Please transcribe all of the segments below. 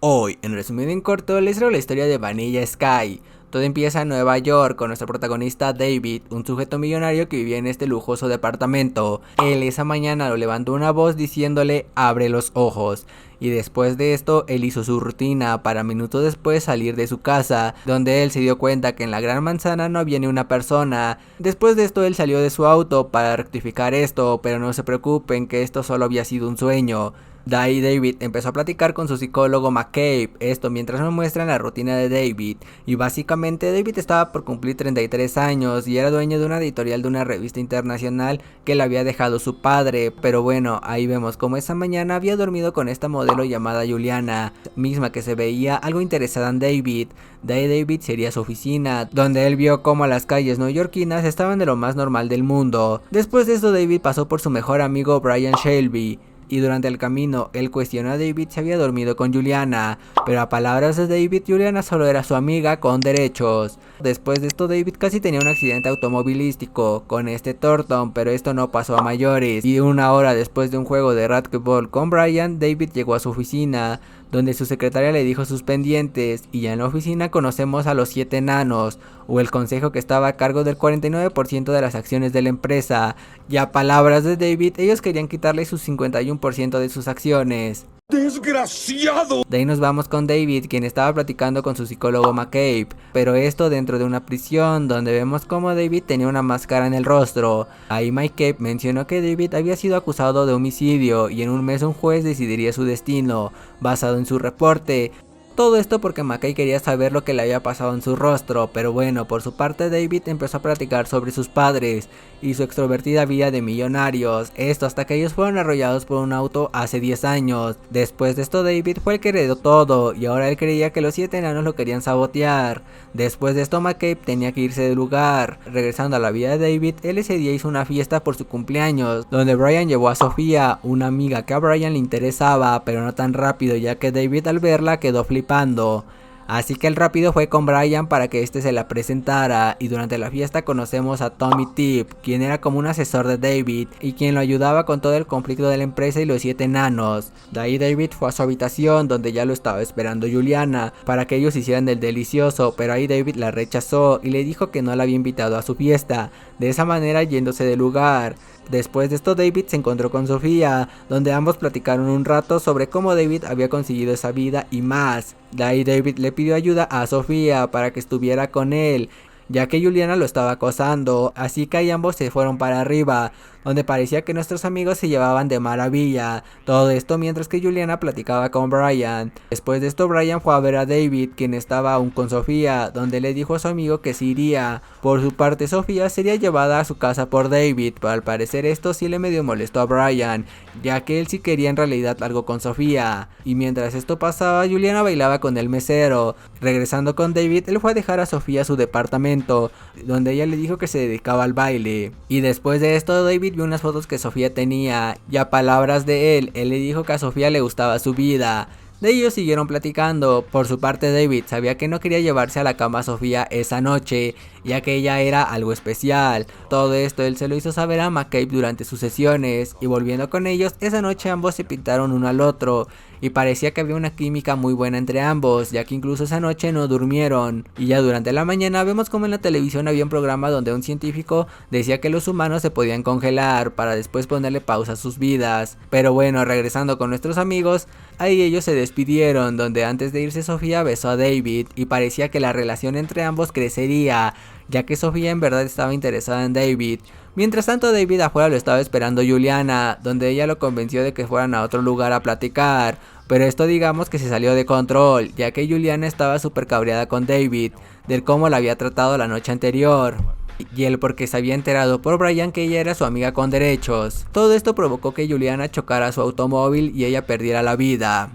Hoy, en resumido en corto, les traigo la historia de Vanilla Sky. Todo empieza en Nueva York con nuestro protagonista David, un sujeto millonario que vivía en este lujoso departamento. Él esa mañana lo levantó una voz diciéndole abre los ojos. Y después de esto, él hizo su rutina para minutos después salir de su casa, donde él se dio cuenta que en la gran manzana no había ni una persona. Después de esto, él salió de su auto para rectificar esto, pero no se preocupen que esto solo había sido un sueño. De ahí David empezó a platicar con su psicólogo McCabe, esto mientras nos muestran la rutina de David, y básicamente David estaba por cumplir 33 años y era dueño de una editorial de una revista internacional que le había dejado su padre, pero bueno, ahí vemos como esa mañana había dormido con esta modelo llamada Juliana, misma que se veía algo interesada en David. De ahí David sería a su oficina, donde él vio como las calles neoyorquinas estaban de lo más normal del mundo. Después de esto David pasó por su mejor amigo Brian Shelby, y durante el camino él cuestionó a David si había dormido con Juliana, pero a palabras de David, Juliana solo era su amiga con derechos. Después de esto David casi tenía un accidente automovilístico con este Thornton, pero esto no pasó a mayores, y una hora después de un juego de racquetball con Brian, David llegó a su oficina, donde su secretaria le dijo sus pendientes, y ya en la oficina conocemos a los 7 enanos, o el consejo que estaba a cargo del 49% de las acciones de la empresa, y a palabras de David, ellos querían quitarle sus 51% de sus acciones. ¡Desgraciado! De ahí nos vamos con David, quien estaba platicando con su psicólogo McCabe, pero esto dentro de una prisión, donde vemos como David tenía una máscara en el rostro. Ahí McCabe mencionó que David había sido acusado de homicidio y en un mes un juez decidiría su destino, basado en su reporte. Todo esto porque McCabe quería saber lo que le había pasado en su rostro, pero bueno, por su parte David empezó a platicar sobre sus padres y su extrovertida vida de millonarios, esto hasta que ellos fueron arrollados por un auto hace 10 años. Después de esto David fue el que heredó todo y ahora él creía que los 7 enanos lo querían sabotear. Después de esto McCabe tenía que irse del lugar. Regresando a la vida de David, él ese día hizo una fiesta por su cumpleaños, donde Brian llevó a Sofía, una amiga que a Brian le interesaba, pero no tan rápido ya que David al verla quedó flipando. Así que el rápido fue con Brian para que este se la presentara, y durante la fiesta conocemos a Tommy Tip, quien era como un asesor de David y quien lo ayudaba con todo el conflicto de la empresa y los 7 enanos. De ahí David fue a su habitación donde ya lo estaba esperando Juliana para que ellos hicieran el delicioso, pero ahí David la rechazó y le dijo que no la había invitado a su fiesta, de esa manera yéndose del lugar. Después de esto David se encontró con Sofía, donde ambos platicaron un rato sobre cómo David había conseguido esa vida y más. De ahí David le pidió ayuda a Sofía para que estuviera con él, ya que Juliana lo estaba acosando, así que ahí ambos se fueron para arriba, donde parecía que nuestros amigos se llevaban de maravilla. Todo esto mientras que Juliana platicaba con Brian. Después de esto Brian fue a ver a David, quien estaba aún con Sofía, donde le dijo a su amigo que se iría. Por su parte Sofía sería llevada a su casa por David, pero al parecer esto sí le medio molestó a Brian, ya que él sí quería en realidad algo con Sofía. Y mientras esto pasaba, Juliana bailaba con el mesero. Regresando con David, él fue a dejar a Sofía a su departamento, donde ella le dijo que se dedicaba al baile. Y después de esto David vio unas fotos que Sofía tenía, y a palabras de él le dijo que a Sofía le gustaba su vida. De ellos siguieron platicando. Por su parte David sabía que no quería llevarse a la cama a Sofía esa noche, ya que ella era algo especial. Todo esto él se lo hizo saber a McCabe durante sus sesiones, y volviendo con ellos, esa noche ambos se pintaron uno al otro, y parecía que había una química muy buena entre ambos, ya que incluso esa noche no durmieron. Y ya durante la mañana vemos como en la televisión había un programa donde un científico decía que los humanos se podían congelar para después ponerle pausa a sus vidas. Pero bueno, regresando con nuestros amigos, ahí ellos se despidieron, donde antes de irse Sofía besó a David y parecía que la relación entre ambos crecería, ya que Sofía en verdad estaba interesada en David. Mientras tanto David afuera lo estaba esperando Juliana, donde ella lo convenció de que fueran a otro lugar a platicar, pero esto digamos que se salió de control, ya que Juliana estaba súper cabreada con David, del cómo la había tratado la noche anterior, y él porque se había enterado por Brian que ella era su amiga con derechos. Todo esto provocó que Juliana chocara su automóvil y ella perdiera la vida.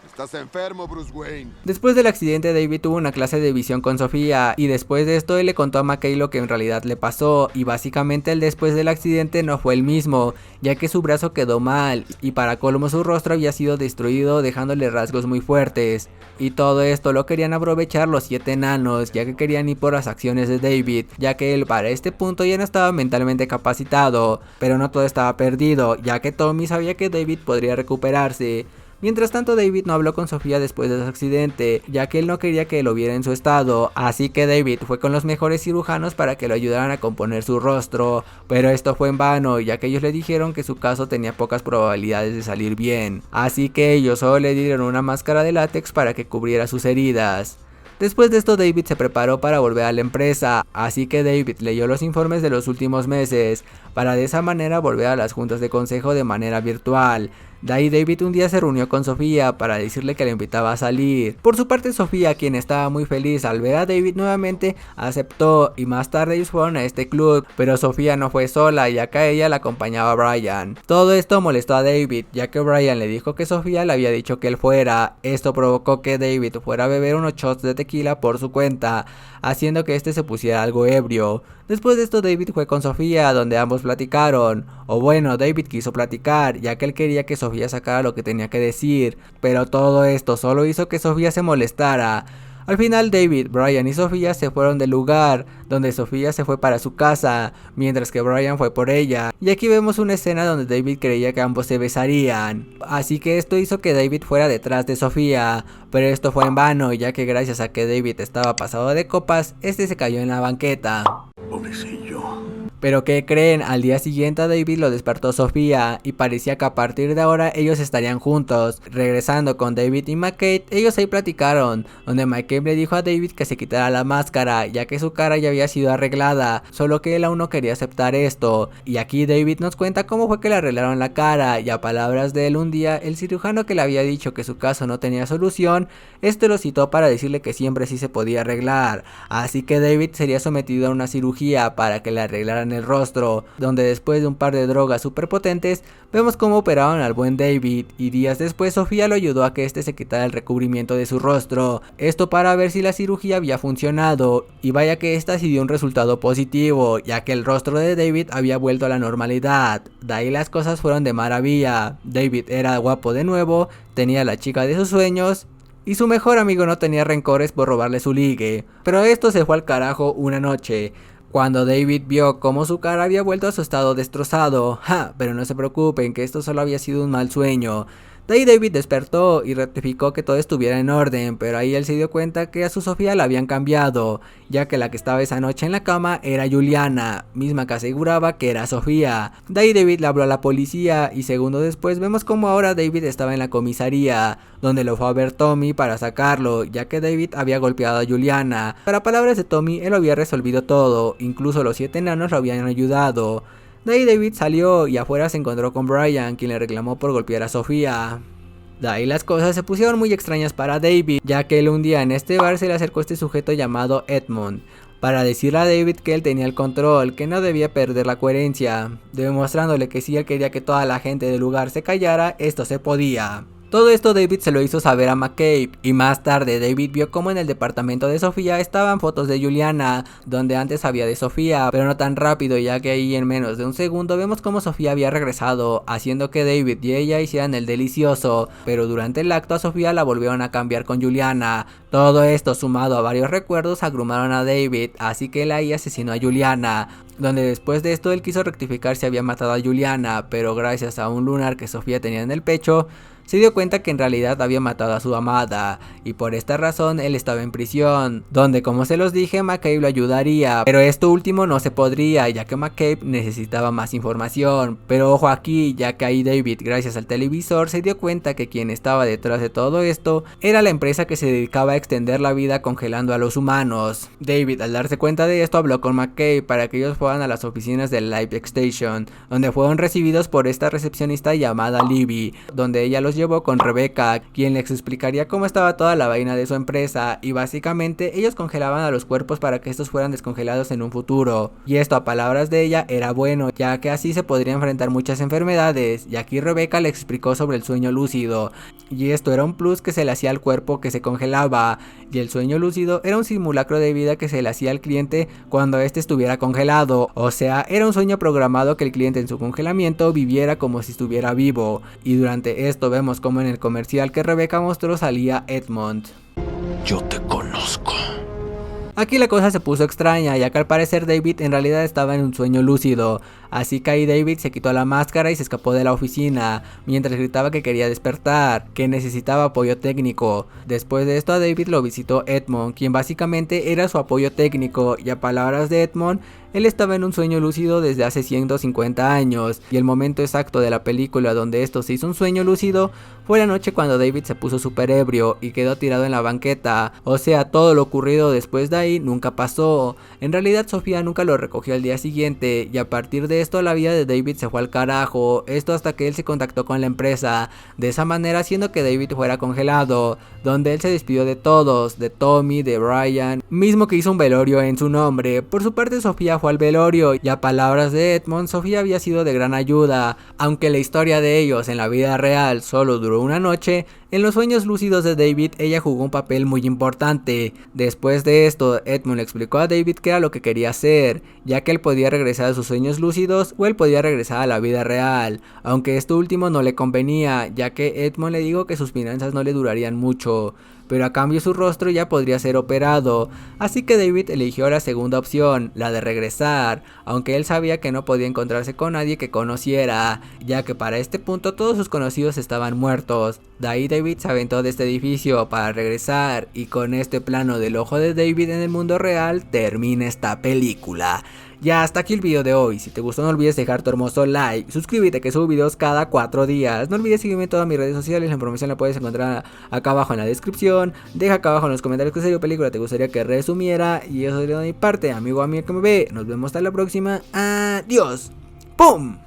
Estás enfermo, Bruce Wayne. Después del accidente David tuvo una clase de visión con Sofía, y después de esto él le contó a McCabe lo que en realidad le pasó, y básicamente él después del accidente no fue el mismo, ya que su brazo quedó mal, y para colmo su rostro había sido destruido dejándole rasgos muy fuertes. Y todo esto lo querían aprovechar los 7 enanos, ya que querían ir por las acciones de David, ya que él para este punto ya no estaba mentalmente capacitado, pero no todo estaba perdido, ya que Tommy sabía que David podría recuperarse. Mientras tanto, David no habló con Sofía después de su accidente, ya que él no quería que lo viera en su estado, así que David fue con los mejores cirujanos para que lo ayudaran a componer su rostro, pero esto fue en vano, ya que ellos le dijeron que su caso tenía pocas probabilidades de salir bien, así que ellos solo le dieron una máscara de látex para que cubriera sus heridas. Después de esto, David se preparó para volver a la empresa, así que David leyó los informes de los últimos meses, para de esa manera volver a las juntas de consejo de manera virtual. De ahí David un día se reunió con Sofía para decirle que le invitaba a salir. Por su parte, Sofía, quien estaba muy feliz al ver a David nuevamente, aceptó y más tarde ellos fueron a este club, pero Sofía no fue sola ya que a ella la acompañaba Brian. Todo esto molestó a David ya que Brian le dijo que Sofía le había dicho que él fuera. Esto provocó que David fuera a beber unos shots de tequila por su cuenta, haciendo que este se pusiera algo ebrio. Después de esto, David fue con Sofía, donde ambos platicaron, o bueno, David quiso platicar, ya que él quería que Sofía sacara lo que tenía que decir, pero todo esto solo hizo que Sofía se molestara. Al final, David, Brian y Sofía se fueron del lugar, donde Sofía se fue para su casa, mientras que Brian fue por ella. Y aquí vemos una escena donde David creía que ambos se besarían. Así que esto hizo que David fuera detrás de Sofía, pero esto fue en vano, ya que gracias a que David estaba pasado de copas, este se cayó en la banqueta. Pobrecillo. Pero ¿qué creen? Al día siguiente a David lo despertó Sofía y parecía que a partir de ahora ellos estarían juntos. Regresando con David y McCabe, ellos ahí platicaron, donde McCabe le dijo a David que se quitara la máscara, ya que su cara ya había sido arreglada, solo que él aún no quería aceptar esto. Y aquí David nos cuenta cómo fue que le arreglaron la cara, y a palabras de él un día, el cirujano que le había dicho que su caso no tenía solución, este lo citó para decirle que siempre sí se podía arreglar. Así que David sería sometido a una cirugía para que le arreglaran el rostro, donde después de un par de drogas superpotentes, vemos cómo operaron al buen David, y días después Sofía lo ayudó a que este se quitara el recubrimiento de su rostro, esto para ver si la cirugía había funcionado, y vaya que esta sí dio un resultado positivo, ya que el rostro de David había vuelto a la normalidad. De ahí las cosas fueron de maravilla. David era guapo de nuevo, tenía la chica de sus sueños, y su mejor amigo no tenía rencores por robarle su ligue. Pero esto se fue al carajo una noche, cuando David vio cómo su cara había vuelto a su estado destrozado. Pero no se preocupen, que esto solo había sido un mal sueño. De ahí David despertó y rectificó que todo estuviera en orden, pero ahí él se dio cuenta que a su Sofía la habían cambiado, ya que la que estaba esa noche en la cama era Juliana, misma que aseguraba que era Sofía. De ahí David le habló a la policía y segundos después vemos como ahora David estaba en la comisaría, donde lo fue a ver Tommy para sacarlo, ya que David había golpeado a Juliana. Para palabras de Tommy, él lo había resolvido todo, incluso los 7 enanos lo habían ayudado. De ahí David salió y afuera se encontró con Brian, quien le reclamó por golpear a Sofía. De ahí las cosas se pusieron muy extrañas para David, ya que él un día en este bar se le acercó este sujeto llamado Edmond, para decirle a David que él tenía el control, que no debía perder la coherencia, demostrándole que si él quería que toda la gente del lugar se callara, esto se podía. Todo esto David se lo hizo saber a McCabe, y más tarde David vio como en el departamento de Sofía estaban fotos de Juliana, donde antes había de Sofía, pero no tan rápido, ya que ahí en menos de un segundo vemos como Sofía había regresado, haciendo que David y ella hicieran el delicioso, pero durante el acto a Sofía la volvieron a cambiar con Juliana. Todo esto sumado a varios recuerdos agrumaron a David, así que él ahí asesinó a Juliana, donde después de esto él quiso rectificar si había matado a Juliana, pero gracias a un lunar que Sofía tenía en el pecho, se dio cuenta que en realidad había matado a su amada, y por esta razón él estaba en prisión, donde como se los dije McCabe lo ayudaría, pero esto último no se podría, ya que McCabe necesitaba más información. Pero ojo aquí, ya que ahí David, gracias al televisor, se dio cuenta que quien estaba detrás de todo esto era la empresa que se dedicaba a extender la vida congelando a los humanos. David, al darse cuenta de esto, habló con McCabe para que ellos fueran a las oficinas del Life Station, donde fueron recibidos por esta recepcionista llamada Libby, donde ella los llevó con Rebecca, quien les explicaría cómo estaba toda la vaina de su empresa, y básicamente ellos congelaban a los cuerpos para que estos fueran descongelados en un futuro, y esto a palabras de ella era bueno, ya que así se podría enfrentar muchas enfermedades. Y aquí Rebecca le explicó sobre el sueño lúcido, y esto era un plus que se le hacía al cuerpo que se congelaba, y el sueño lúcido era un simulacro de vida que se le hacía al cliente cuando este estuviera congelado, o sea, era un sueño programado que el cliente en su congelamiento viviera como si estuviera vivo. Y durante esto vemos como en el comercial que Rebecca mostró salía Edmond. Yo te conozco. Aquí la cosa se puso extraña, ya que al parecer David en realidad estaba en un sueño lúcido, así que ahí David se quitó la máscara y se escapó de la oficina, mientras gritaba que quería despertar, que necesitaba apoyo técnico. Después de esto a David lo visitó Edmond, quien básicamente era su apoyo técnico, y a palabras de Edmond, él estaba en un sueño lúcido desde hace 150 años, y el momento exacto de la película donde esto se hizo un sueño lúcido fue la noche cuando David se puso súper ebrio y quedó tirado en la banqueta. O sea, todo lo ocurrido después de ahí nunca pasó. En realidad Sofía nunca lo recogió al día siguiente, y a partir de esto la vida de David se fue al carajo, esto hasta que él se contactó con la empresa, de esa manera haciendo que David fuera congelado, donde él se despidió de todos, de Tommy, de Brian, mismo que hizo un velorio en su nombre. Por su parte Sofía fue al velorio, y a palabras de Edmond, Sofía había sido de gran ayuda, aunque la historia de ellos en la vida real solo duró una noche. En los sueños lúcidos de David ella jugó un papel muy importante. Después de esto Edmond le explicó a David qué era lo que quería hacer, ya que él podía regresar a sus sueños lúcidos o él podía regresar a la vida real, aunque esto último no le convenía, ya que Edmond le dijo que sus finanzas no le durarían mucho, pero a cambio su rostro ya podría ser operado, así que David eligió la segunda opción, la de regresar, aunque él sabía que no podía encontrarse con nadie que conociera, ya que para este punto todos sus conocidos estaban muertos. De ahí David se aventó de este edificio para regresar, y con este plano del ojo de David en el mundo real termina esta película. Ya hasta aquí el video de hoy. Si te gustó no olvides dejar tu hermoso like, suscríbete que subo videos cada 4 días, no olvides seguirme en todas mis redes sociales, la información la puedes encontrar acá abajo en la descripción, deja acá abajo en los comentarios qué serie o película te gustaría que resumiera, y eso sería de mi parte, amigo que me ve, nos vemos hasta la próxima, adiós, ¡pum!